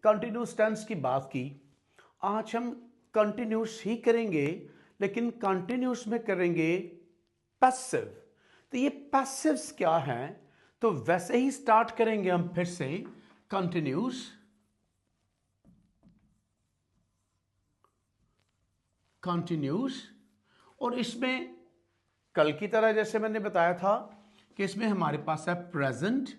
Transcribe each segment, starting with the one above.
Continuous tense की बात की, आज हम कंटिन्यूस ही करेंगे, लेकिन कंटिन्यूस में करेंगे पैसिव। तो ये पैसिव्स क्या हैं? तो वैसे ही स्टार्ट करेंगे हम फिर से कंटिन्यूस, कंटिन्यूस, और इसमें कल की तरह जैसे मैंने बताया था कि इसमें हमारे पास है प्रेजेंट,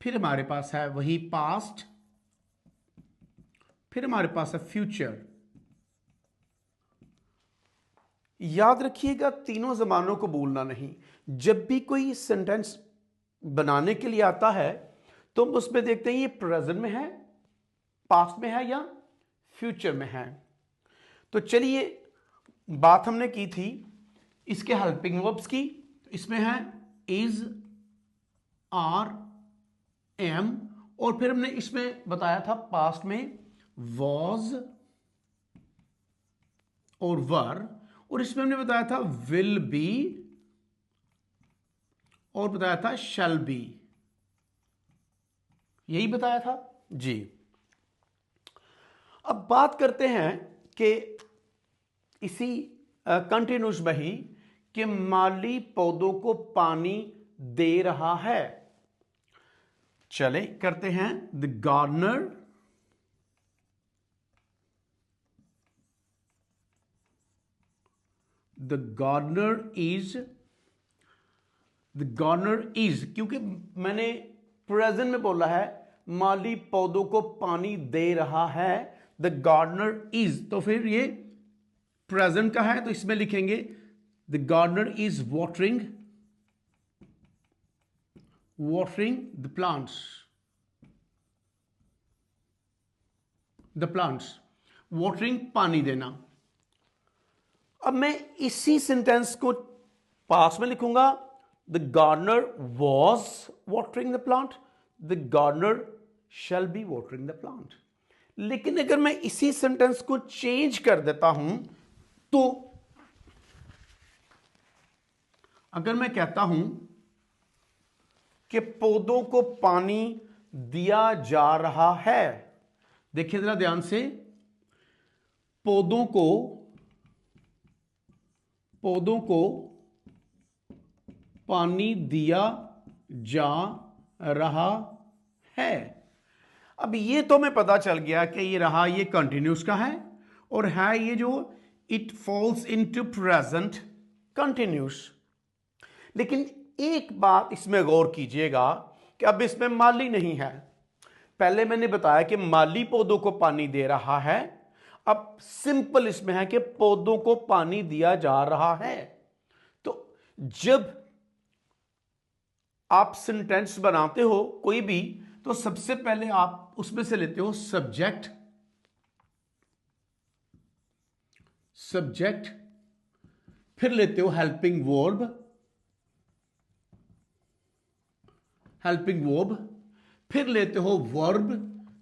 फिर हमारे पास है वही पास्ट, फिर हमारे पास है फ्यूचर। याद रखिएगा तीनों जमानों को भूलना नहीं। जब भी कोई सेंटेंस बनाने के लिए आता है तो हम उसमें देखते हैं ये प्रेजेंट में है, पास्ट में है या फ्यूचर में है। तो चलिए, बात हमने की थी इसके हेल्पिंग वर्ब्स की। इसमें है इज, आर, एम, और फिर हमने इसमें बताया था पास्ट में वॉज और वर, और इसमें हमने बताया था विल बी और बताया था शैल बी। यही बताया था जी। अब बात करते हैं कि इसी कंटिन्यूस में ही कि माली पौधों को पानी दे रहा है। चले करते हैं द गार्डनर इज, क्योंकि मैंने प्रेजेंट में बोला है माली पौधों को पानी दे रहा है, द गार्डनर इज, तो फिर ये प्रेजेंट का है तो इसमें लिखेंगे the gardener is watering the plants, watering पानी देना। अब मैं इसी सेंटेंस को पास्ट में लिखूंगा, the gardener was watering the plant, the gardener shall be watering the plant. लेकिन अगर मैं इसी सेंटेंस को चेंज कर देता हूं, तो अगर मैं कहता हूं कि पौधों को पानी दिया जा रहा है, देखिए जरा ध्यान से, पौधों को पानी दिया जा रहा है। अब ये तो हमें पता चल गया कि ये रहा, ये कंटिन्यूस का है, और है ये जो it falls into present continuous. लेकिन एक बात इसमें गौर कीजिएगा कि अब इसमें माली नहीं है। पहले मैंने बताया कि माली पौधों को पानी दे रहा है, अब सिंपल इसमें है कि पौधों को पानी दिया जा रहा है। तो जब आप सेंटेंस बनाते हो कोई भी, तो सबसे पहले आप उसमें से लेते हो सब्जेक्ट, फिर लेते हो हेल्पिंग वर्ब, फिर लेते हो वर्ब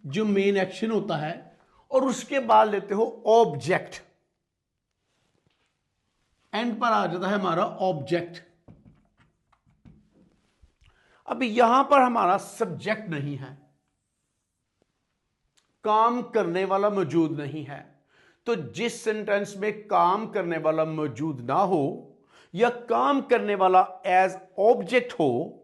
जो मेन एक्शन होता है, और उसके बाद लेते हो ऑब्जेक्ट। एंड पर आ जाता है हमारा ऑब्जेक्ट। अब यहां पर हमारा सब्जेक्ट नहीं है, काम करने वाला मौजूद नहीं है। तो जिस सेंटेंस में काम करने वाला मौजूद ना हो या काम करने वाला एज ऑब्जेक्ट हो,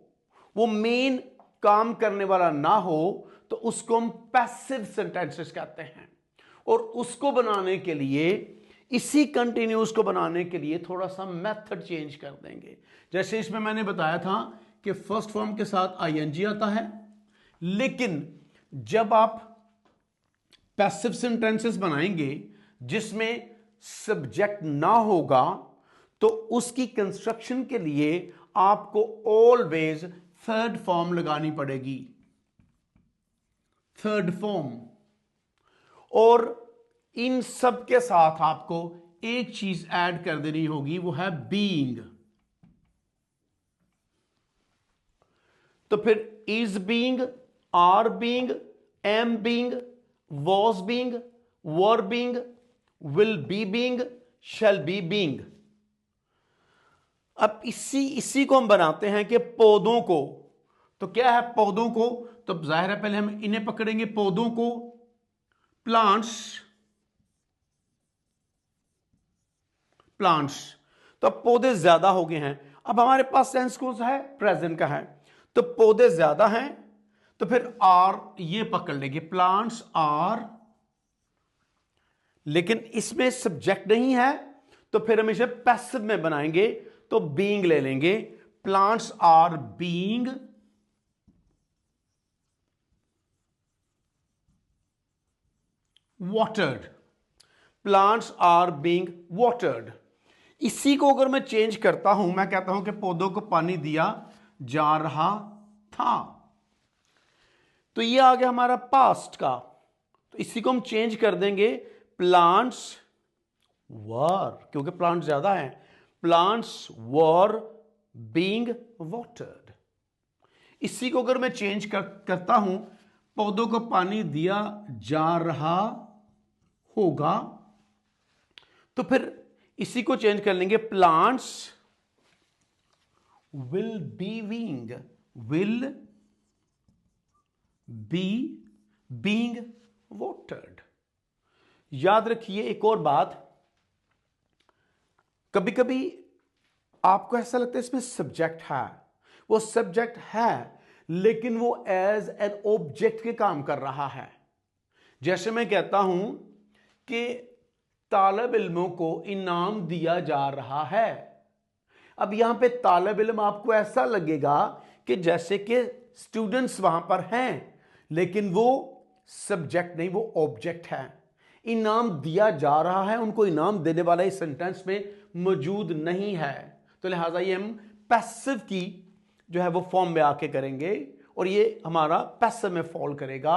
वो मेन काम करने वाला ना हो, तो उसको हम पैसिव सेंटेंसेस कहते हैं। और उसको बनाने के लिए, इसी कंटिन्यूस को बनाने के लिए थोड़ा सा मेथड चेंज कर देंगे। जैसे इसमें मैंने बताया था कि फर्स्ट फॉर्म के साथ आईएनजी आता है, लेकिन जब आप पैसिव सेंटेंसेस बनाएंगे जिसमें सब्जेक्ट ना होगा, तो उसकी कंस्ट्रक्शन के लिए आपको ऑलवेज थर्ड फॉर्म लगानी पड़ेगी, थर्ड फॉर्म। और इन सब के साथ आपको एक चीज ऐड कर देनी होगी, वो है बीइंग। तो फिर is being, are being, am being, was being, were being, will be being, shall be being. अब इसी को हम बनाते हैं कि पौधों को, तो क्या है पौधों को, तो जाहिर है पहले हम इन्हें पकड़ेंगे, पौधों को, प्लांट्स, प्लांट्स। तो अब पौधे ज्यादा हो गए हैं। अब हमारे पास टेंस कौन सा है? प्रेजेंट का है। तो पौधे ज्यादा हैं, तो फिर आर ये पकड़ लेंगे, प्लांट्स आर, लेकिन इसमें सब्जेक्ट नहीं है, तो फिर हम इसे पैसिव में बनाएंगे, तो बीइंग ले लेंगे। Plants are being watered, plants are being watered. इसी को अगर मैं चेंज करता हूं, मैं कहता हूं कि पौधों को पानी दिया जा रहा था, तो ये आ गया हमारा पास्ट का। तो इसी को हम चेंज कर देंगे, प्लांट्स वर, क्योंकि प्लांट ज्यादा है, प्लांट्स वर बीइंग वाटर्ड। इसी को अगर मैं चेंज करता हूं, पौधों को पानी दिया जा रहा होगा, तो फिर इसी को चेंज कर लेंगे, plants will be being, will be being watered. याद रखिए एक और बात, कभी कभी आपको ऐसा लगता है इसमें सब्जेक्ट है, वो सब्जेक्ट है लेकिन वो एज एन ऑब्जेक्ट के काम कर रहा है। जैसे मैं कहता हूं कि तालिब इल्मों को इनाम दिया जा रहा है। अब यहां पे तालिब इल्म आपको ऐसा लगेगा कि जैसे कि स्टूडेंट्स वहां पर हैं, लेकिन वो सब्जेक्ट नहीं, वो ऑब्जेक्ट है। इनाम दिया जा रहा है, उनको इनाम देने वाला इस सेंटेंस में मौजूद नहीं है, तो लिहाजा ये हम पैसिव की जो है वो फॉर्म में आके करेंगे और ये हमारा पैसिव में फॉल करेगा।